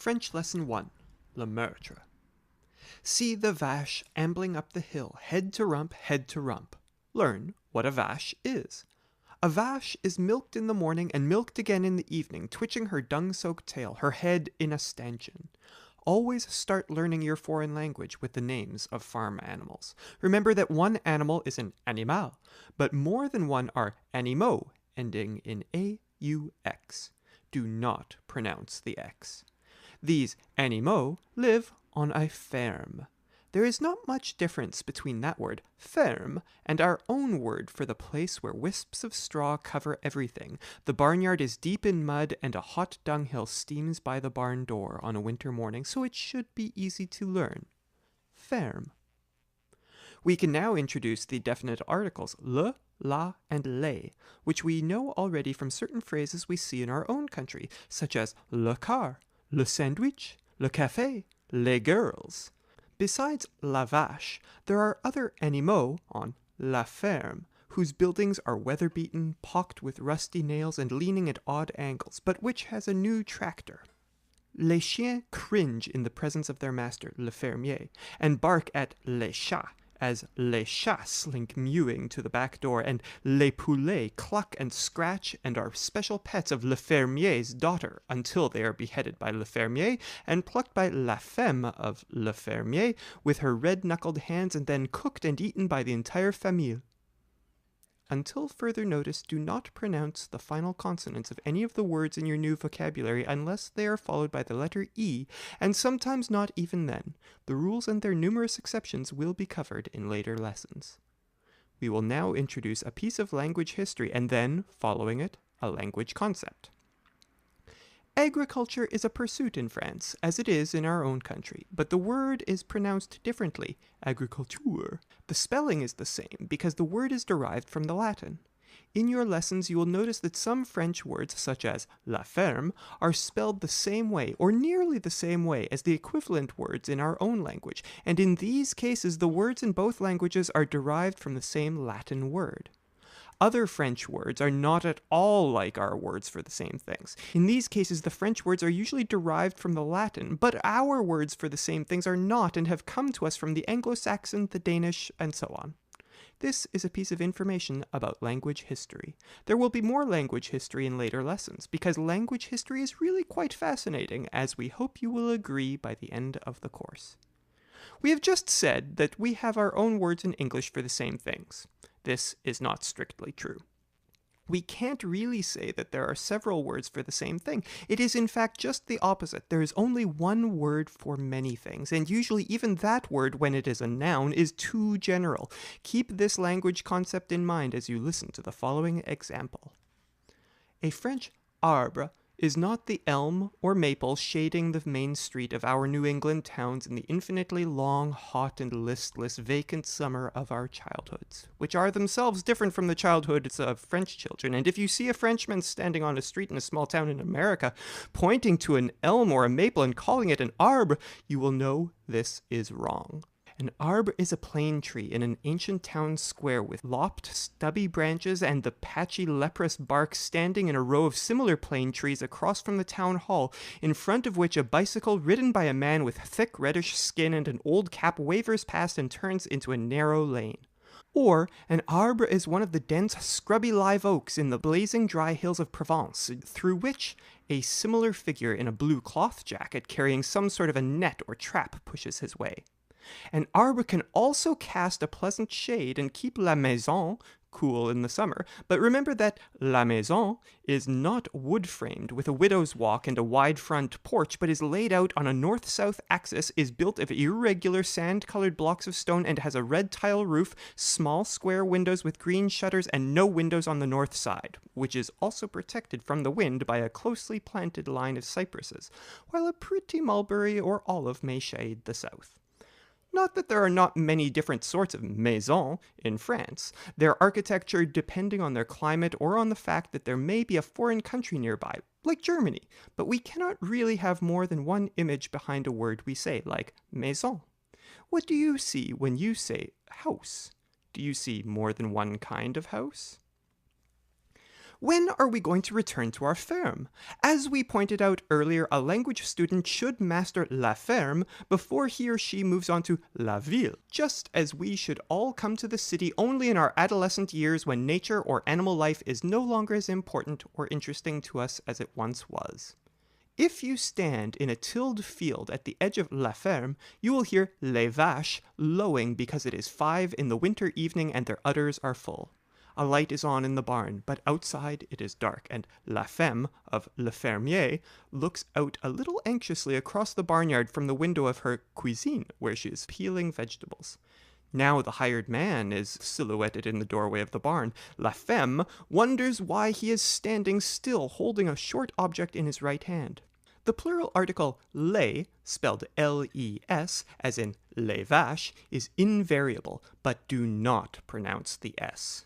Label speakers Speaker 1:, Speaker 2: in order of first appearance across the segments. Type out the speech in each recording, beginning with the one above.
Speaker 1: French Lesson 1, Le Meurtre. See the vache ambling up the hill, head to rump, head to rump. Learn what a vache is. A vache is milked in the morning and milked again in the evening, twitching her dung-soaked tail, her head in a stanchion. Always start learning your foreign language with the names of farm animals. Remember that one animal is an animal, but more than one are animaux, ending in A-U-X. Do not pronounce the X. These animaux live on a ferme. There is not much difference between that word, ferme, and our own word for the place where wisps of straw cover everything. The barnyard is deep in mud, and a hot dunghill steams by the barn door on a winter morning, so it should be easy to learn. Ferme. We can now introduce the definite articles le, la, and les, which we know already from certain phrases we see in our own country, such as le car, le sandwich, le café, les girls. Besides la vache, there are other animaux on la ferme, whose buildings are weather-beaten, pocked with rusty nails and leaning at odd angles, but which has a new tractor. Les chiens cringe in the presence of their master, le fermier, and bark at les chats, as les chats slink mewing to the back door, and les poulets cluck and scratch and are special pets of le fermier's daughter until they are beheaded by le fermier and plucked by la femme of le fermier with her red-knuckled hands and then cooked and eaten by the entire famille. Until further notice, do not pronounce the final consonants of any of the words in your new vocabulary unless they are followed by the letter E, and sometimes not even then. The rules and their numerous exceptions will be covered in later lessons. We will now introduce a piece of language history and then, following it, a language concept. Agriculture is a pursuit in France, as it is in our own country, but the word is pronounced differently, agriculture. The spelling is the same because the word is derived from the Latin. In your lessons, you will notice that some French words, such as la ferme, are spelled the same way, or nearly the same way, as the equivalent words in our own language, and in these cases, the words in both languages are derived from the same Latin word. Other French words are not at all like our words for the same things. In these cases, the French words are usually derived from the Latin, but our words for the same things are not and have come to us from the Anglo-Saxon, the Danish, and so on. This is a piece of information about language history. There will be more language history in later lessons, because language history is really quite fascinating, as we hope you will agree by the end of the course. We have just said that we have our own words in English for the same things. This is not strictly true. We can't really say that there are several words for the same thing. It is in fact just the opposite. There is only one word for many things, and usually even that word, when it is a noun, is too general. Keep this language concept in mind as you listen to the following example. A French arbre is not the elm or maple shading the main street of our New England towns in the infinitely long, hot, and listless, vacant summer of our childhoods, which are themselves different from the childhoods of French children. And if you see a Frenchman standing on a street in a small town in America, pointing to an elm or a maple and calling it an arbre, you will know this is wrong. An arbre is a plane tree in an ancient town square with lopped, stubby branches and the patchy, leprous bark standing in a row of similar plane trees across from the town hall, in front of which a bicycle ridden by a man with thick reddish skin and an old cap wavers past and turns into a narrow lane. Or, an arbre is one of the dense, scrubby live oaks in the blazing dry hills of Provence, through which a similar figure in a blue cloth jacket carrying some sort of a net or trap pushes his way. An arbre can also cast a pleasant shade and keep la maison cool in the summer, but remember that la maison is not wood-framed with a widow's walk and a wide front porch, but is laid out on a north-south axis, is built of irregular sand-colored blocks of stone, and has a red tile roof, small square windows with green shutters, and no windows on the north side, which is also protected from the wind by a closely planted line of cypresses, while a pretty mulberry or olive may shade the south. Not that there are not many different sorts of maisons in France, their architecture depending on their climate or on the fact that there may be a foreign country nearby, like Germany, but we cannot really have more than one image behind a word we say, like maison. What do you see when you say house? Do you see more than one kind of house? When are we going to return to our ferme? As we pointed out earlier, a language student should master la ferme before he or she moves on to la ville, just as we should all come to the city only in our adolescent years when nature or animal life is no longer as important or interesting to us as it once was. If you stand in a tilled field at the edge of la ferme, you will hear les vaches lowing because it is 5 in the winter evening and their udders are full. A light is on in the barn, but outside it is dark, and la femme of le fermier looks out a little anxiously across the barnyard from the window of her cuisine, where she is peeling vegetables. Now the hired man is silhouetted in the doorway of the barn. La femme wonders why he is standing still, holding a short object in his right hand. The plural article les, spelled L-E-S, as in les vaches, is invariable, but do not pronounce the S.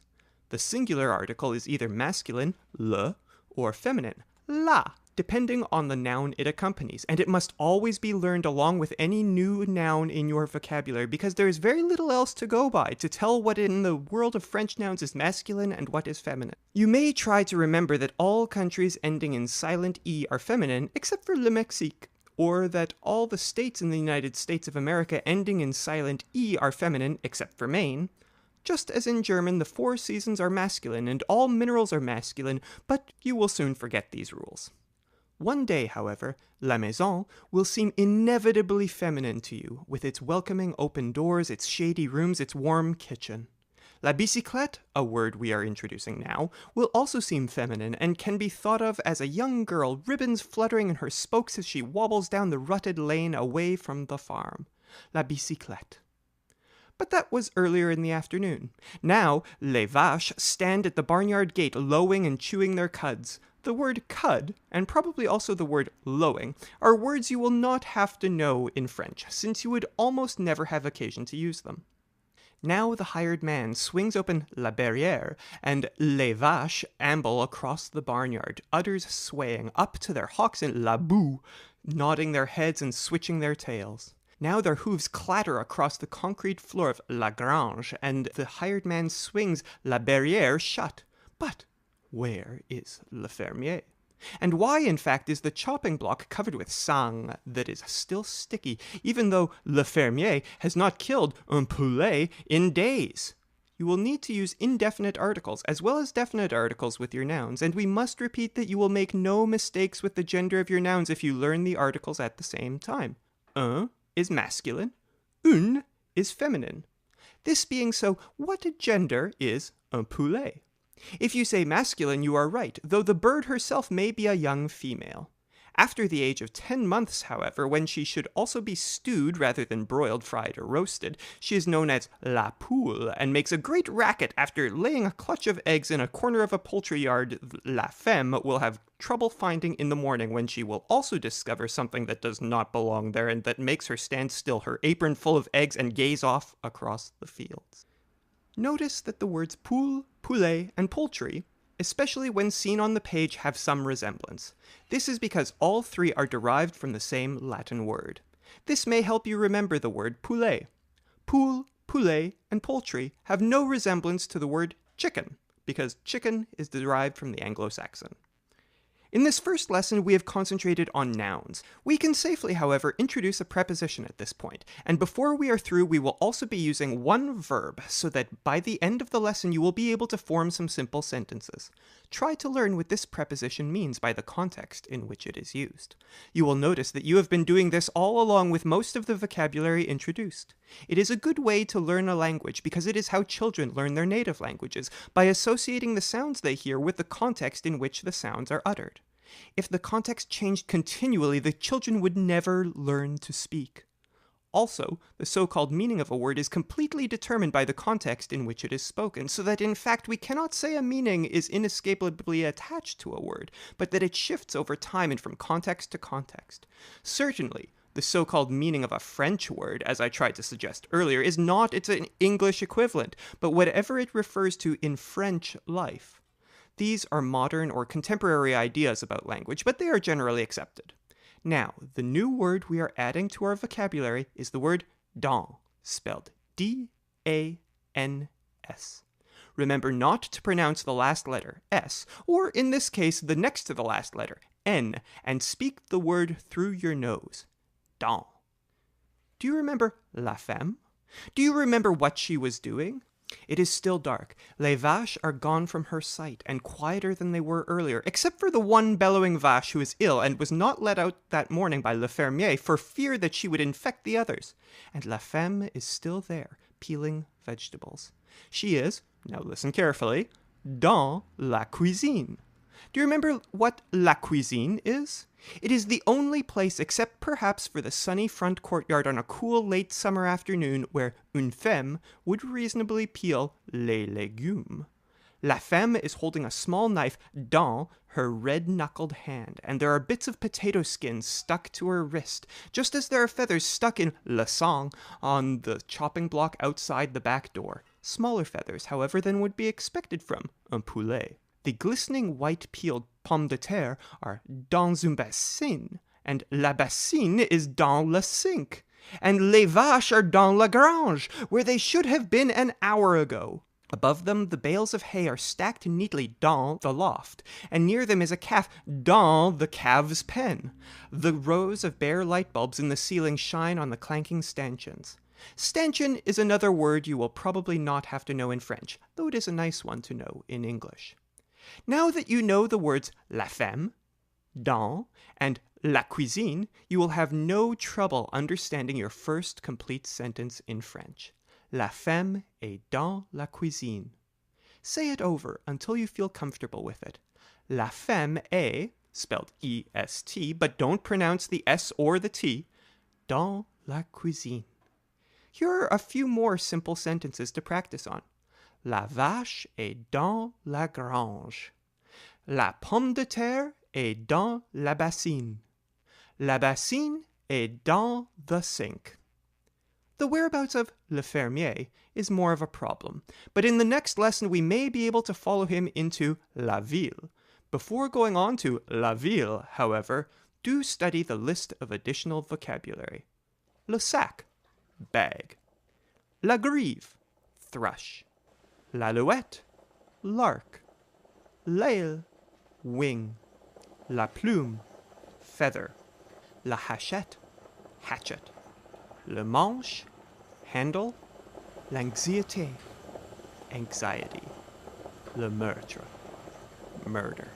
Speaker 1: The singular article is either masculine, le, or feminine, la, depending on the noun it accompanies, and it must always be learned along with any new noun in your vocabulary, because there is very little else to go by to tell what in the world of French nouns is masculine and what is feminine. You may try to remember that all countries ending in silent E are feminine, except for Le Mexique, or that all the states in the United States of America ending in silent E are feminine, except for Maine. Just as in German, the 4 seasons are masculine and all minerals are masculine, but you will soon forget these rules. One day, however, la maison will seem inevitably feminine to you, with its welcoming open doors, its shady rooms, its warm kitchen. La bicyclette, a word we are introducing now, will also seem feminine and can be thought of as a young girl, ribbons fluttering in her spokes as she wobbles down the rutted lane away from the farm. La bicyclette. But that was earlier in the afternoon. Now, les vaches stand at the barnyard gate lowing and chewing their cuds. The word cud, and probably also the word lowing, are words you will not have to know in French, since you would almost never have occasion to use them. Now the hired man swings open la barrière, and les vaches amble across the barnyard, udders swaying up to their hocks in la boue, nodding their heads and switching their tails. Now their hooves clatter across the concrete floor of la grange, and the hired man swings la barrière shut. But where is le fermier? And why, in fact, is the chopping block covered with sang that is still sticky, even though le fermier has not killed un poulet in days? You will need to use indefinite articles as well as definite articles with your nouns, and we must repeat that you will make no mistakes with the gender of your nouns if you learn the articles at the same time. Un is masculine, une is feminine. This being so, what gender is un poulet? If you say masculine, you are right, though the bird herself may be a young female. After the age of 10 months, however, when she should also be stewed rather than broiled, fried, or roasted, she is known as la poule, and makes a great racket after laying a clutch of eggs in a corner of a poultry yard la femme will have trouble finding in the morning, when she will also discover something that does not belong there and that makes her stand still, her apron full of eggs, and gaze off across the fields. Notice that the words poule, poulet, and poultry, especially when seen on the page, have some resemblance. This is because all 3 are derived from the same Latin word. This may help you remember the word poulet. Poule, poulet, and poultry have no resemblance to the word chicken, because chicken is derived from the Anglo-Saxon. In this first lesson, we have concentrated on nouns. We can safely, however, introduce a preposition at this point, and before we are through, we will also be using one verb, so that by the end of the lesson you will be able to form some simple sentences. Try to learn what this preposition means by the context in which it is used. You will notice that you have been doing this all along with most of the vocabulary introduced. It is a good way to learn a language because it is how children learn their native languages, by associating the sounds they hear with the context in which the sounds are uttered. If the context changed continually, the children would never learn to speak. Also, the so-called meaning of a word is completely determined by the context in which it is spoken, so that in fact we cannot say a meaning is inescapably attached to a word, but that it shifts over time and from context to context. Certainly, the so-called meaning of a French word, as I tried to suggest earlier, is not its English equivalent, but whatever it refers to in French life. These are modern or contemporary ideas about language, but they are generally accepted. Now, the new word we are adding to our vocabulary is the word dans, spelled D-A-N-S. Remember not to pronounce the last letter, S, or in this case, the next to the last letter, N, and speak the word through your nose. Dans. Do you remember la femme? Do you remember what she was doing? It is still dark. Les vaches are gone from her sight, and quieter than they were earlier, except for the one bellowing vache who is ill and was not let out that morning by le fermier for fear that she would infect the others. And la femme is still there, peeling vegetables. She is, now listen carefully, dans la cuisine. Do you remember what la cuisine is? It is the only place, except perhaps for the sunny front courtyard on a cool late summer afternoon, where une femme would reasonably peel les légumes. La femme is holding a small knife dans her red-knuckled hand, and there are bits of potato skins stuck to her wrist, just as there are feathers stuck in le sang on the chopping block outside the back door. Smaller feathers, however, than would be expected from un poulet. The glistening white peeled pommes de terre are dans un bassin, and la bassine is dans le sink, and les vaches are dans la grange, where they should have been an hour ago. Above them, the bales of hay are stacked neatly dans the loft, and near them is a calf dans the calf's pen. The rows of bare light bulbs in the ceiling shine on the clanking stanchions. Stanchion is another word you will probably not have to know in French, though it is a nice one to know in English. Now that you know the words la femme, dans, and la cuisine, you will have no trouble understanding your first complete sentence in French. La femme est dans la cuisine. Say it over until you feel comfortable with it. La femme est, spelled E-S-T, but don't pronounce the S or the T, dans la cuisine. Here are a few more simple sentences to practice on. La vache est dans la grange. La pomme de terre est dans la bassine. La bassine est dans the sink. The whereabouts of le fermier is more of a problem, but in the next lesson we may be able to follow him into la ville. Before going on to la ville, however, do study the list of additional vocabulary. Le sac, bag. La grive, thrush. L'alouette, lark. L'aile, wing. La plume, feather. La hachette, hatchet. Le manche, handle. L'anxiété, anxiety. Le meurtre, murder.